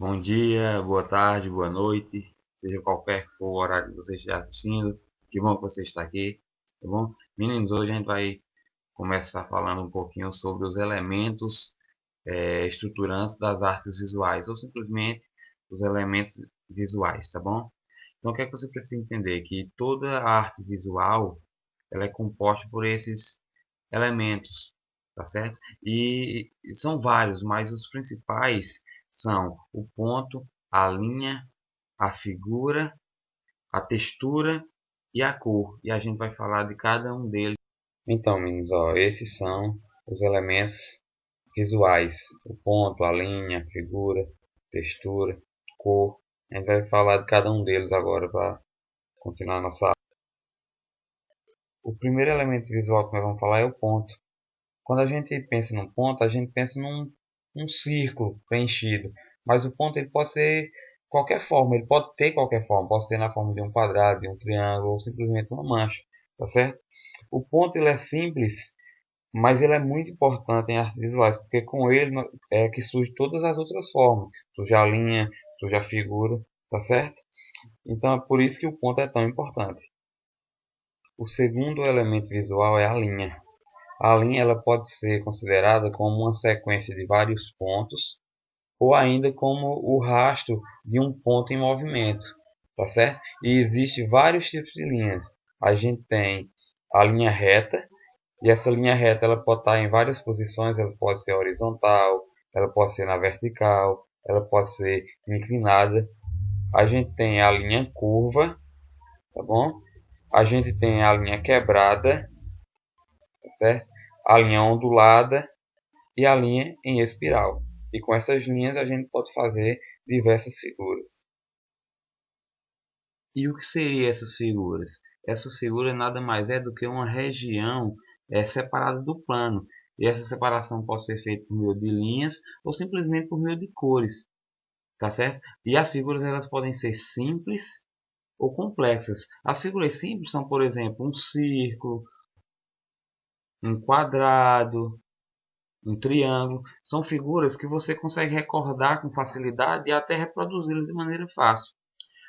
Bom dia, boa tarde, boa noite, seja qualquer que for o horário que você estiver assistindo. Que bom que você está aqui, tá bom? Meninos, hoje a gente vai começar falando um pouquinho sobre os elementos estruturantes das artes visuais, ou simplesmente os elementos visuais, tá bom? Então, o que é que você precisa entender? Que toda a arte visual, ela é composta por esses elementos, tá certo? E são vários, mas os principais são o ponto, a linha, a figura, a textura e a cor. E a gente vai falar de cada um deles. Então, meninos, ó, esses são os elementos visuais: o ponto, a linha, a figura, textura, cor. A gente vai falar de cada um deles agora para continuar a nossa aula. O primeiro elemento visual que nós vamos falar é o ponto. Quando a gente pensa num ponto, a gente pensa num círculo preenchido. Mas o ponto ele pode ser qualquer forma, ele pode ter qualquer forma, pode ser na forma de um quadrado, de um triângulo ou simplesmente uma mancha, tá certo? O ponto ele é simples, mas ele é muito importante em artes visuais, porque com ele é que surge todas as outras formas, surge a linha, surge a figura, tá certo? Então é por isso que o ponto é tão importante. O segundo elemento visual é a linha. A linha ela pode ser considerada como uma sequência de vários pontos ou ainda como o rastro de um ponto em movimento, tá certo? E existem vários tipos de linhas. A gente tem a linha reta, e essa linha reta ela pode estar em várias posições, ela pode ser horizontal, ela pode ser na vertical, ela pode ser inclinada. A gente tem a linha curva, tá bom? A gente tem a linha quebrada, tá certo? A linha ondulada e a linha em espiral. E com essas linhas a gente pode fazer diversas figuras. E o que seriam essas figuras? Essas figuras nada mais é do que uma região separada do plano. E essa separação pode ser feita por meio de linhas ou simplesmente por meio de cores, tá certo? E as figuras elas podem ser simples ou complexas. As figuras simples são, por exemplo, um círculo, um quadrado, um triângulo. São figuras que você consegue recordar com facilidade e até reproduzi-las de maneira fácil.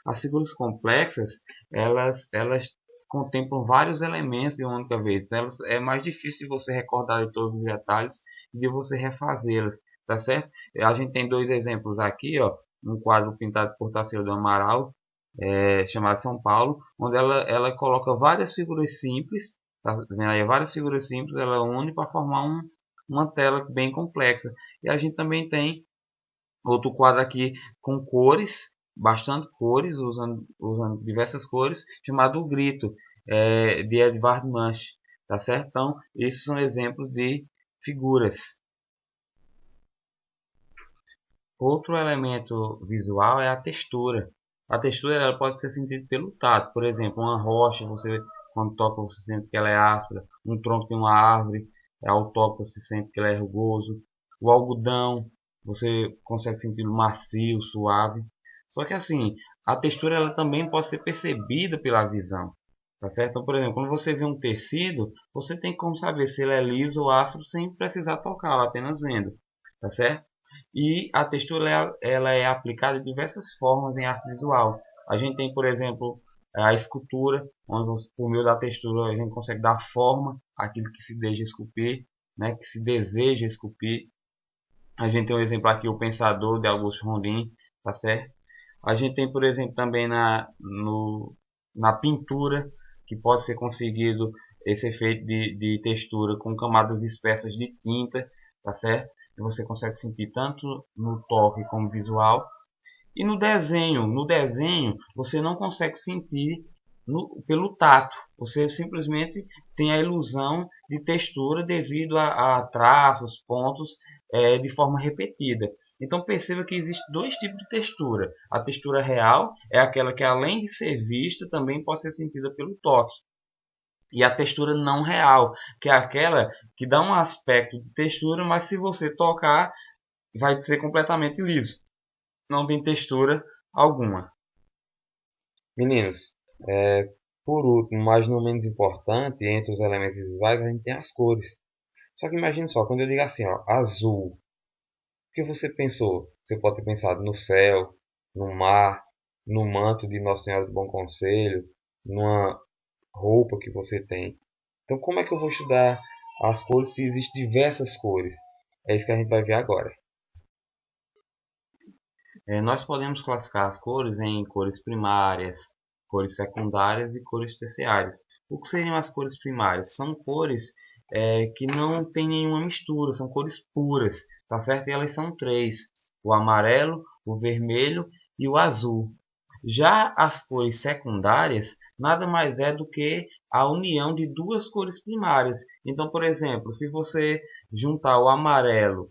As figuras complexas, elas contemplam vários elementos de uma única vez. Elas, é mais difícil de você recordar de todos os detalhes e de você refazê-las, tá certo? A gente tem dois exemplos aqui, ó, um quadro pintado por Tarsila do Amaral, chamado São Paulo, onde ela coloca várias figuras simples, tá vendo aí? Várias figuras simples, ela une para formar uma tela bem complexa. E a gente também tem outro quadro aqui com cores, bastante cores, usando diversas cores, chamado O Grito, de Edvard Munch, tá certo? Então, esses são exemplos de figuras. Outro elemento visual é a textura. A textura ela pode ser sentida pelo tato. Por exemplo, uma rocha, você quando toca você sente que ela é áspera. Um tronco de uma árvore, ao toque você sente que ela é rugoso. O algodão, você consegue sentir macio, suave. Só que assim, a textura ela também pode ser percebida pela visão. Tá certo? Então, por exemplo, quando você vê um tecido, você tem como saber se ele é liso ou áspero sem precisar tocá-lo, apenas vendo. Tá certo? E a textura ela é aplicada de diversas formas em arte visual. A gente tem, por exemplo, a escultura, onde você, por meio da textura a gente consegue dar forma àquilo que se deseja esculpir, né, que se deseja esculpir. A gente tem um exemplo aqui, o Pensador, de Augusto Rodin, tá certo? A gente tem, por exemplo, também na pintura, que pode ser conseguido esse efeito de textura com camadas espessas de tinta, tá certo? E você consegue sentir tanto no toque como visual. E no desenho você não consegue sentir pelo tato. Você simplesmente tem a ilusão de textura devido a traços, pontos de forma repetida. Então perceba que existem dois tipos de textura. A textura real é aquela que além de ser vista também pode ser sentida pelo toque. E a textura não real, que é aquela que dá um aspecto de textura, mas se você tocar vai ser completamente liso. Não tem textura alguma. Meninos, por último, mas não menos importante, entre os elementos visuais, a gente tem as cores. Só que imagine só, quando eu digo assim, ó, azul, que você pensou? Você pode ter pensado no céu, no mar, no manto de Nossa Senhora do Bom Conselho, numa roupa que você tem. Então, como é que eu vou estudar as cores se existem diversas cores? É isso que a gente vai ver agora. Nós podemos classificar as cores em cores primárias, cores secundárias e cores terciárias. O que seriam as cores primárias? São cores que não tem nenhuma mistura, são cores puras, tá certo? E elas são três: o amarelo, o vermelho e o azul. Já as cores secundárias nada mais é do que a união de duas cores primárias. Então, por exemplo, se você juntar o amarelo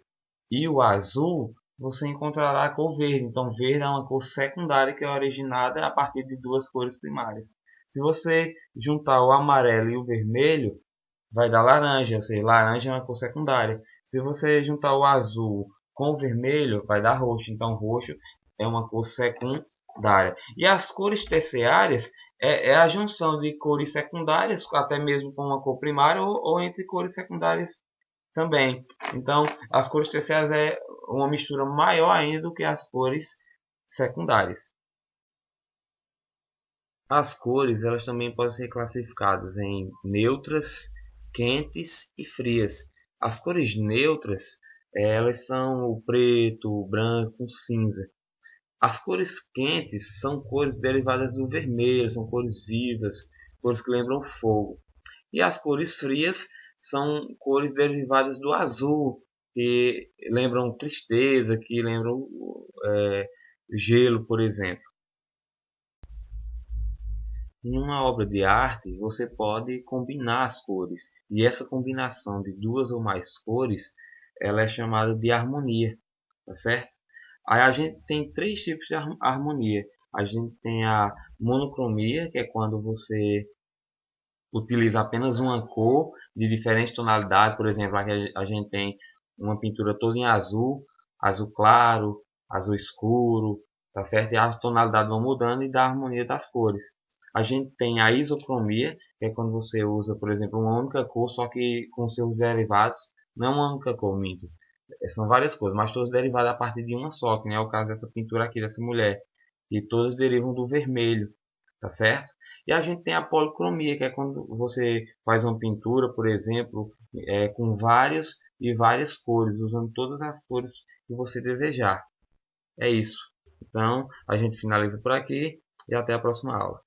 e o azul, você encontrará a cor verde. Então, verde é uma cor secundária que é originada a partir de duas cores primárias. Se você juntar o amarelo e o vermelho, vai dar laranja, ou seja, laranja é uma cor secundária. Se você juntar o azul com o vermelho, vai dar roxo. Então, roxo é uma cor secundária. E as cores terciárias é a junção de cores secundárias, até mesmo com uma cor primária, ou entre cores secundárias também. Então, as cores terciárias é uma mistura maior ainda do que as cores secundárias. As cores elas também podem ser classificadas em neutras, quentes e frias. As cores neutras elas são o preto, o branco, o cinza. As cores quentes são cores derivadas do vermelho, são cores vivas, cores que lembram fogo. E as cores frias são cores derivadas do azul, que lembram tristeza, que lembram gelo, por exemplo. Em uma obra de arte, você pode combinar as cores, e essa combinação de duas ou mais cores, ela é chamada de harmonia, tá certo? Aí a gente tem três tipos de harmonia. A gente tem a monocromia, que é quando você utiliza apenas uma cor de diferente tonalidade. Por exemplo, aqui a gente tem uma pintura toda em azul, azul claro, azul escuro, tá certo? E as tonalidades vão mudando e dá a harmonia das cores. A gente tem a isocromia, que é quando você usa, por exemplo, uma única cor, só que com seus derivados, não uma única cor, minto. São várias cores, mas todas derivadas a partir de uma só, que nem é o caso dessa pintura aqui dessa mulher. E todas derivam do vermelho, tá certo? E a gente tem a policromia, que é quando você faz uma pintura, por exemplo, com vários e várias cores, usando todas as cores que você desejar. É isso. Então, a gente finaliza por aqui e até a próxima aula.